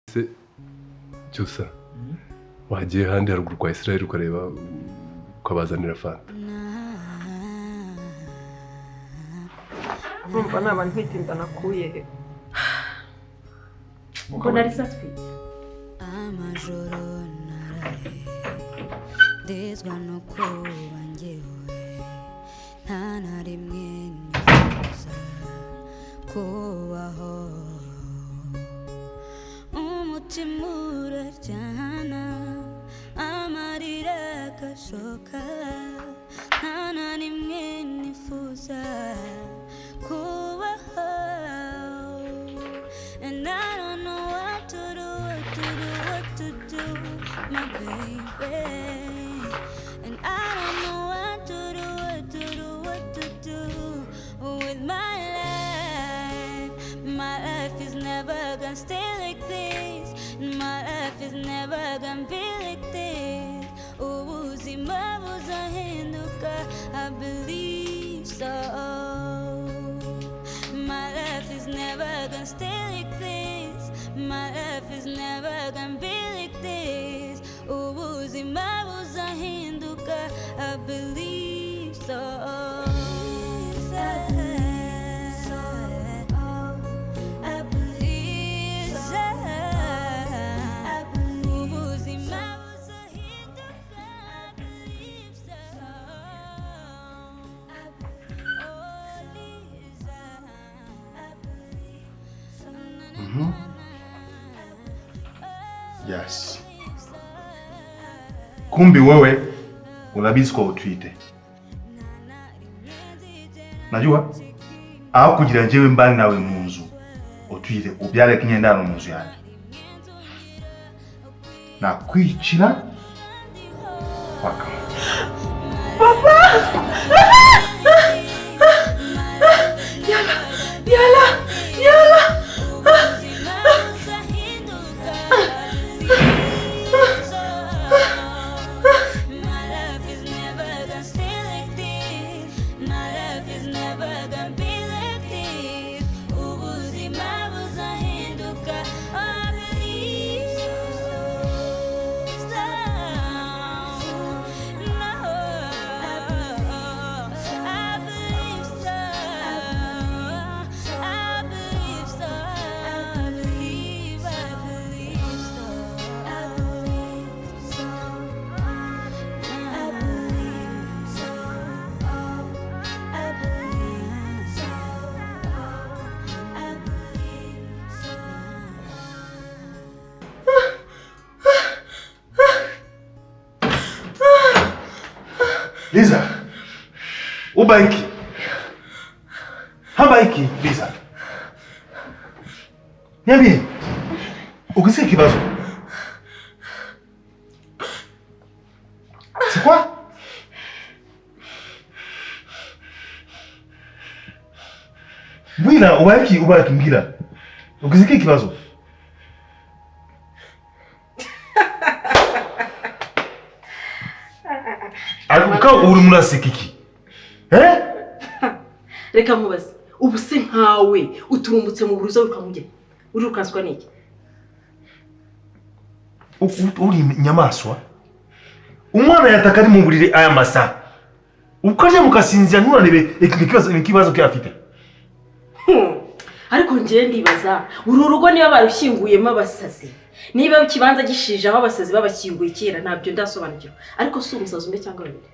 Se cyusa wagiye handi haruguru kwa Israel ukareba ukabazanira fanta. Urumva naba ntwitinda nakuye uko nari satwite amajoro naraye dezwa no kuba njyewe nta na rimwe nifuza kubaho umutima uraryana amarira agashoka nta na rimwe nifuza kubaho. And I don't know what to do, my baby. And I don't know what to do with my life. My life is never gonna stay like this. My life is never gonna be like this. Ubuzima buzahinduka, I believe so. My life is never gonna stay like this. My life is never gonna be like this. Ubuzima buzahinduka, I believe so. Yes. Kumbi wewe unabizi kwa utwite. Najua aho kugira njyewe mbali nawe mu nzu utwite ubyare kinyendano mu nzu yanjye. Nakwicira paka. papa yala Liza, ubaiki. Habaiki, Liza. Niambie, ukisikia kibazo? C'est quoi? Mbwira, ubaiki mbwira. Ukisikia kibazo? Aruka uri murasekiki. reka mubaze ubu se nkawe uturumbutse mu buruzo ukamujye urukanswa niki uri nyamaswa umwana yataka ari mu burire aya masa ukaje mukasinzira nturarebe ikibazo ke afite ariko ngiye ndibaza uru rugo niba barushyinguyemo abasazi niba ukibanza gishije aho abasazi babashyinguye kera ntabyo ndasobanukirwa ariko si umusazi umwe cyangwa babiri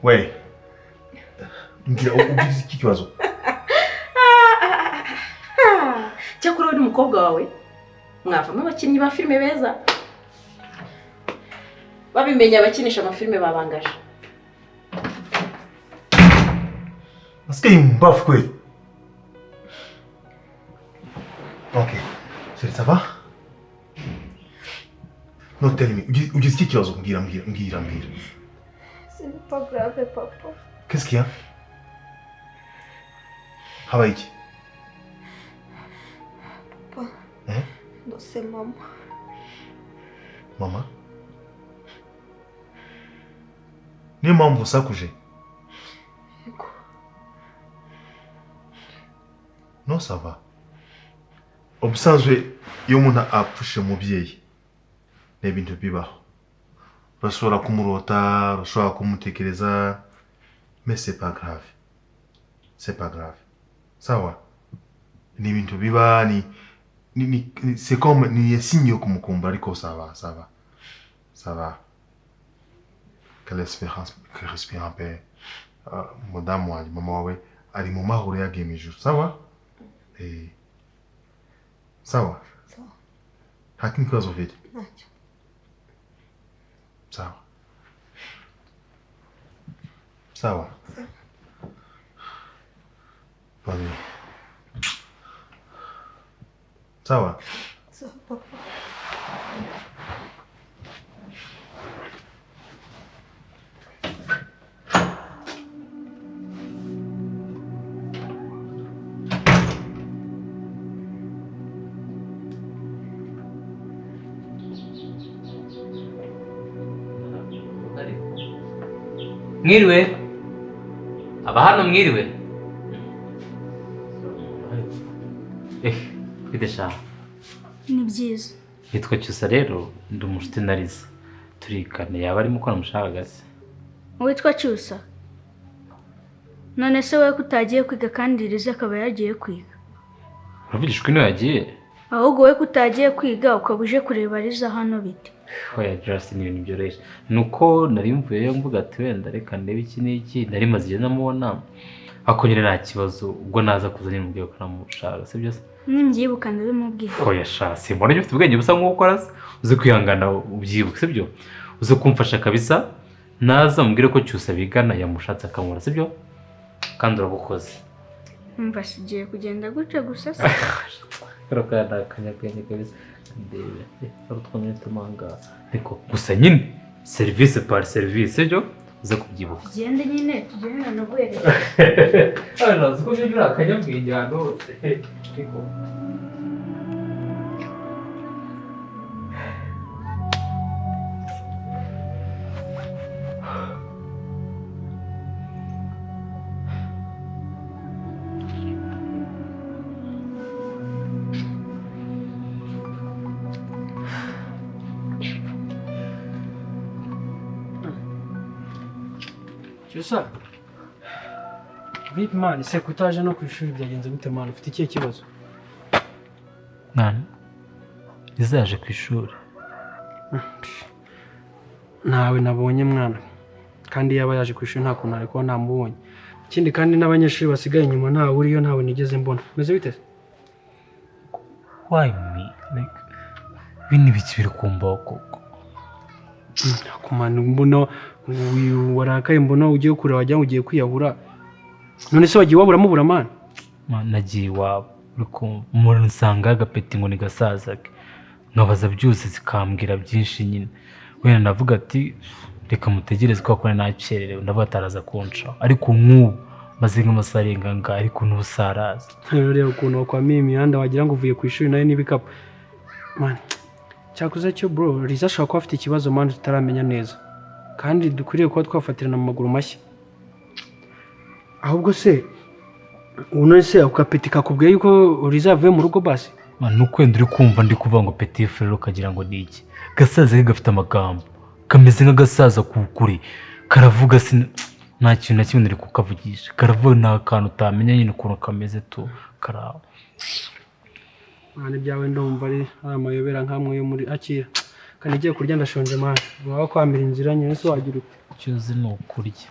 we ngira ugize iki kibazo cyakora uri umukobwa wawe mwavamo abakinnyi ba filime beza babimenya abakinisha amafilime babangaje Est-ce qu'il me baffe quoi? Ok, ça va? Non, tell me, où est-ce qu'il y a ce qu'il y a? C'est pas grave, papa. Qu'est-ce qu'il y a? Hawaï. Papa. Hein? Non, c'est maman. Maman? Ni maman ça que j'ai. Non, ça va. Ubusanzwe iyo umuntu apfushe umubyeyi ni ibintu bibaho. Urashobora kumurota, urashobora kumutekereza, mais c'est pas grave. C'est pas grave. Sawa? Ni ibintu biba c'est comme ni signe yo kumukumbura ariko ça va, ça va. Ça va. Quelle espérance, que respire en paix. Madame wanjye, mama wawe ari mu mahoro yagiye mu ijuru. Sawa? Sawa? Sawa. Nta kindi kibazo ufite? Ntacyo. Sawa. Sawa. Bari. Sawa. Sawa papa. Mwiriwe aba hano mwiriwe bidesha Ni byiza. nitwa Cyusa rero ndi umushuti na Liza turikane yaba arimo ukora mushaka gase Witwa Cyusa? None se wowe kutagiye kwiga kandi Liza akaba yagiye kwiga? urabigishwe no yagiye Ahubwo wowe kutagiye kwiga ukaba uje kureba Liza hano bite? oya just ni ibintu byoroshye nuko nari mvuyeyo mvuga ati wenda reka ndebe iki n'iki nari maze igihe namubona akonyere nta kibazo ubwo naza kuzana n'umubwiye ko namushaka sibyo se Nimbyibuka ndabimubwira. oya shasi mbona ufite ubwenge busa nk'ukora se uze kwihangana ubyibuke sibyo uze kumfasha kabisa naza mubwire ko Cyusa bigana yamushatse akamura sibyo kandi urabukoze Umva sigiye kugenda gutya gusa se. Karokana kanyabwenge kabisa ndebe arutwamye tumanga ariko gusa nyine service par service sibyo uze kubyibuka Gende nyine tugende no guhereza. arazi ko byo akanyabwenge hano hose ariko Cyusa, vipi mani se kutaje no ku ishuri byagenze gute mani ufite ikihe kibazo? mwana izaje ku ishuri Nawe nabonye mwana kandi yaba yaje ku ishuri nta kuntu ari ko namubonye. Ikindi kandi n'abanyeshuri basigaye inyuma ntawe uriyo ntawe nigeze mbona. Meze bite? why me like bini bikibiri kumbaho koko Kumana mbona warakaye mbona ugiye kure wajya ugiye kwiyahura. None se wagiye waburamo buramana? nagiye iwabo ariko umuntu nsanga agapeti ngo ni gasaza ke nkabaza byose zikambwira byinshi nyine wenda navuga ati reka mutegereze ko akora nacererewe ndavuga ataraza kunca ariko nk'ubu maze nk'amasaha arenga nga ariko n'ubusaraza Rero ukuntu wakwamiye imihanda wagira ngo uvuye ku ishuri nayo n'ibikapu. Man, cyakuze cyo bro, Liza ashobora kuba afite ikibazo manje tutaramenya neza. Kandi dukwiriye kuba twafatirana mu maguru mashya. Ahubwo se uno se akapeti kakubwiye yuko Liza avuye mu rugo basi? nukwenda uri kumva ndi kuvuga ngo petit frère ukagira ngo ni iki gasaza ke gafite amagambo kameze nk'agasaza kukuri karavuga nta kintu na kimwe nari kukavugisha karavuga nta kantu utamenya nyine ukuntu kameze tu karaho Mane byawe ndumva ari amayobera nkamwe yo muri akira kandi igiye kurya ndashonje mane waba kwamira inzira nyine se wagira ute cyuzi ni ukurya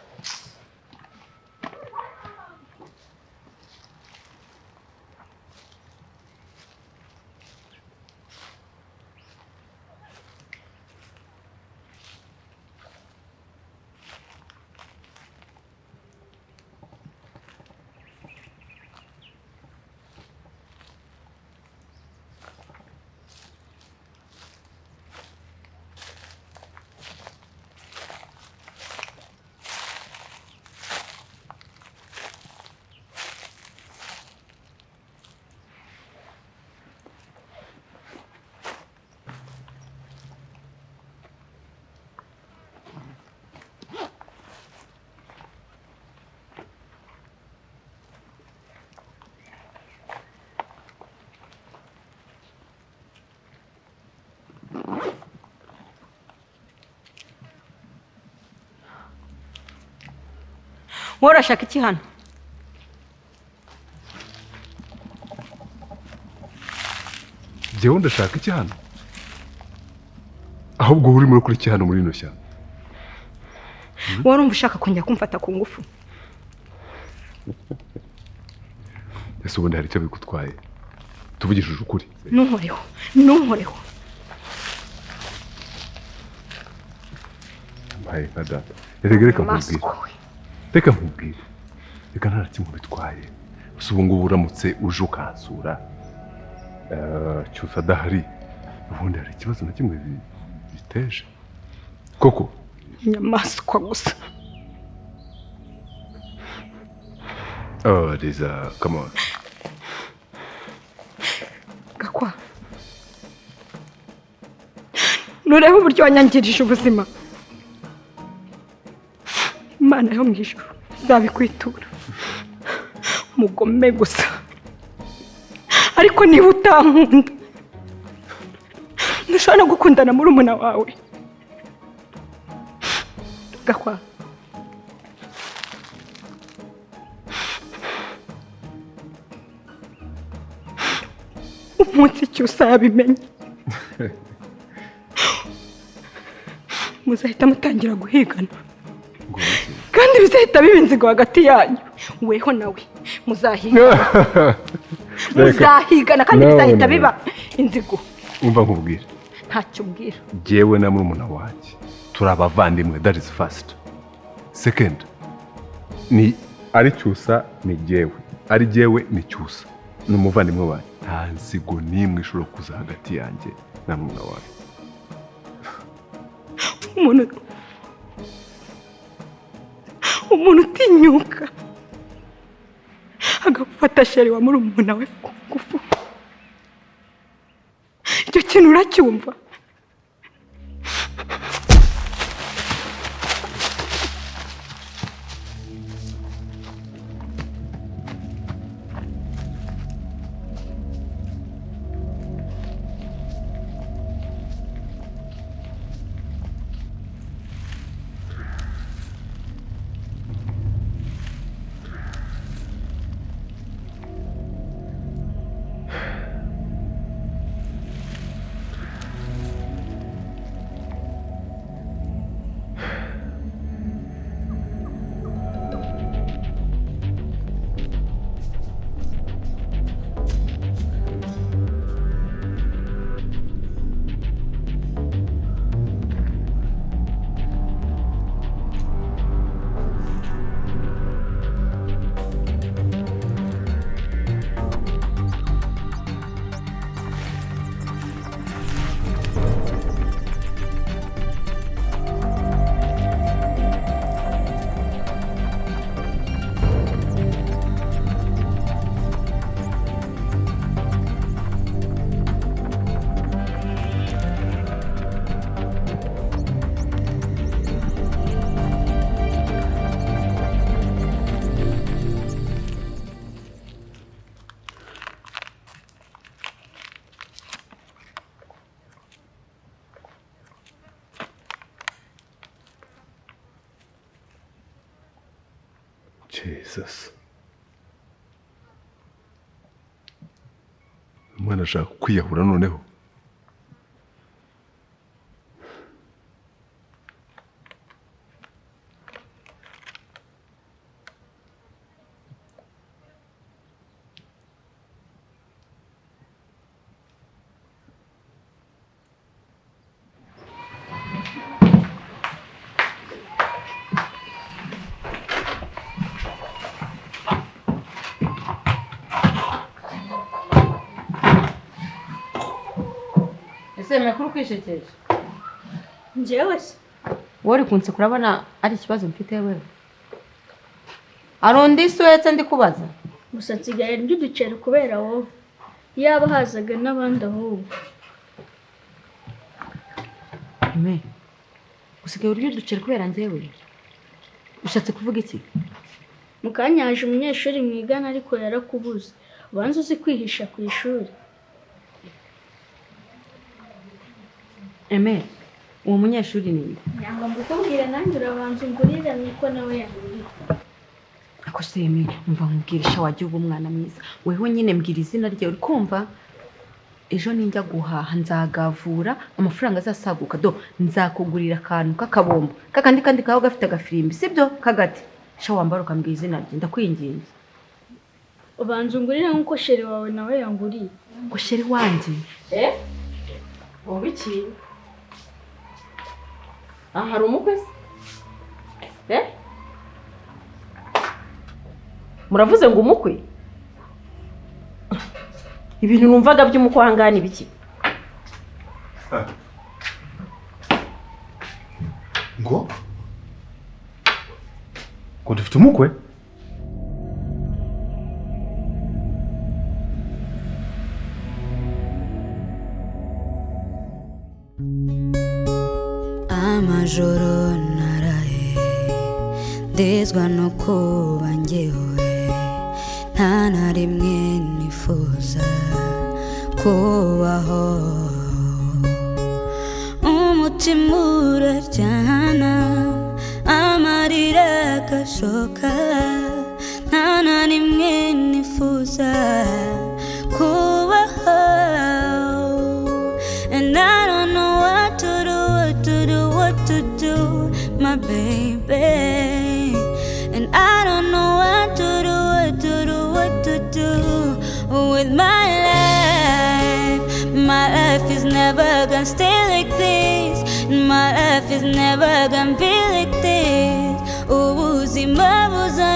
wowe urashaka iki hano? Jewe ndashaka iki hano? Ahubwo uri muri kuri iki hano muri ino shyamba? Wowe urumva ushaka kongera kumfata ku ngufu? Ese ubundi hari icyo bigutwaye? Tuvugishije ukuri. Ntunkoreho. Mbaye nka data. Reka nkubwire. Reka nta kimwe bitwaye. Gusa ubu ngubu uramutse uje ukansura cyusa adahari, ubundi hari ikibazo na kimwe biteje koko? Inyamaswa gusa. Oh, Liza, come on. Gakwa, nureba uburyo wanyangirije ubuzima, Imana yo mu ijuru izabikwitura. Mugome gusa. Ariko niba utankunda, ntushobora gukundana murumuna wawe. Gakwa, umunsi cyose yabimenye, muzahita mutangira guhigana, kandi bizahita biba inzigo hagati yanyu. Weho nawe muzahigana kandi bizahita biba inzigo. Umva nkubwira. Ntacyo ubwira. Jewe na murumuna wanjye turabavandimwe, that is first. Second, ni ari cyusa ni jewe, ari jewe ni cyusa, ni umuvandimwe wanjye. Nta nzigo n'imwe ishobora kuza hagati yanjye na murumuna wanjye. Umuntu utinyuka agafata sheri wa murumuna we ku ngufu, icyo kintu uracyumva? Jesus. Umwana ashaka kwiyahura noneho. Makuru kwishekeje. Njyewe se Wori kunse kurabona ari ikibazo mfite wewe. Arundi swetse ndi kubaza. Gusa nsigaye nduducere kubera wowe. Yaba hazaga n'abandi ahubwo. Usigaye uryo ducere kubera njyewe. Ushatse kuvuga iki? Mukanya haje umunyeshuri mwigana ariko yarakubuze. Ubanza uzi kwihisha ku ishuri. Uwo munyeshuri ni nde? Nanga mbukubwira nanjye urabanza ungurira niko nawe yambwiye. ako semi umva nkubwirisha wajya uba umwana mwiza weho nyine mbwira izina ryawe uri kumva ejo ninjya guhaha nzagavura amafaranga azasaguka do nzakugurira akantu k'akabombo kandi kaho gafite agafirimbi sibyo kagati sha wambara ukambwira izina rye ndakwinginze ubanza ungurira nk'uko sheri wawe nawe yanguriye ngo sheri wanjye wowe iki aha hari umukwe se muravuze ngo umukwe ibintu numvaga by'umukwe ahangana ibiki ngo dufite umukwe amajoro naraye ndezwa no kuba njyewe nta na rimwe nifuza kubaho umutima uraryana amarira agashoka nta na rimwe nifuza kubaho and I don't know what to do, my baby. And I don't know what to do with my life. My life is never gonna stay like this. My life is never gonna be like this. Ubuzima buza